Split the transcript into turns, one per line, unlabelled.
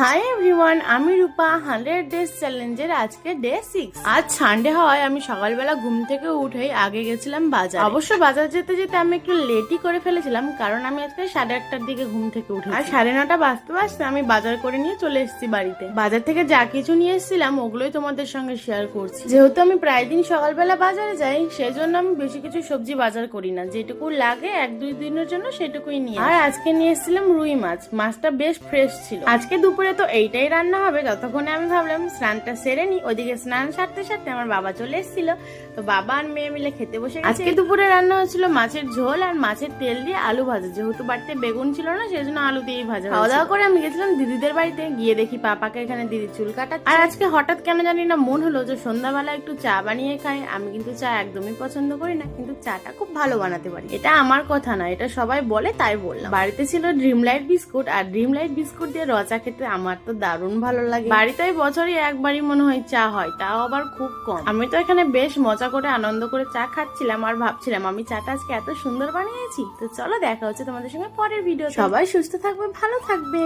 Hi everyone, আমি রূপা 100 days চ্যালেঞ্জের আজকে ডে 6। আজ সানডে হওয়ায় আমি সকালবেলা ঘুম থেকে উঠেই আগে গেছিলাম বাজার। অবশ্য বাজার যেতে যেতে আমি একটু লেটই করে ফেলেছিলাম, কারণ আমি আজকে 8:30টার দিকে ঘুম থেকে উঠে আর 9:30 বাজতে বাজতে আমি বাজার করে নিয়ে চলে এসেছি বাড়িতে। বাজার থেকে যা কিছু নিয়ে এসেছিলাম ওগুলোই তোমাদের সঙ্গে শেয়ার করছি। যেহেতু আমি প্রায় দিন সকালবেলা বাজারে যাই, সেজন্য আমি বেশি কিছু সবজি বাজার করি না, যেটুকু লাগে 1-2 দিনের জন্য সেটুকুই নিয়ে। আর আজকে নিয়ে এসেছিলাম রুই মাছ। মাছটা বেশ ফ্রেশ ছিল। আজকে দুপুরে তো এইটাই রান্না হবে। ততক্ষণে আমি ভাবলাম স্নানটা সেরে নি। ওইদিকে স্নান সারতে সারতে আমার বাবা চলে এসেছিল, তো বাবা আর মেয়ে মিলে খেতে বসে গেছে। আজকে দুপুরে রান্না হয়েছিল মাছের ঝোল আর মাছের তেল দিয়ে আলু ভাজা। যেহেতু বাড়িতে বেগুন ছিল না, সেজন্য আলু দিয়েই ভাজা। খাওয়া দাওয়া করে আমি গেছিলাম দিদিদের বাড়িতে। গিয়ে দেখি পাপাকে এখানে দিদি চুল কাটাচ্ছে। আর আজকে হঠাৎ কেন জানি না মন হলো যে সন্ধ্যাবেলা একটু চা বানিয়ে খাই। আমি কিন্তু চা একদমই পছন্দ করি না, কিন্তু চাটা খুব ভালো বানাতে পারি। এটা আমার কথা না, এটা সবাই বলে, তাই বললাম। বাড়িতে ছিল ড্রিম লাইট বিস্কুট, আর ড্রিম লাইট বিস্কুট দিয়ে রচা খেতে আমার তো দারুণ ভালো লাগে। বাড়িতে বছরে একবারই মনে হয় চা হয়, তাও আবার খুব কম। আমি তো এখানে বেশ মজা করে আনন্দ করে চা খাচ্ছিলাম আর ভাবছিলাম আমি চাটা আজকে এত সুন্দর বানিয়েছি। তো চলো দেখা হচ্ছে তোমাদের সঙ্গে পরের ভিডিও। সবাই সুস্থ থাকবে, ভালো থাকবে।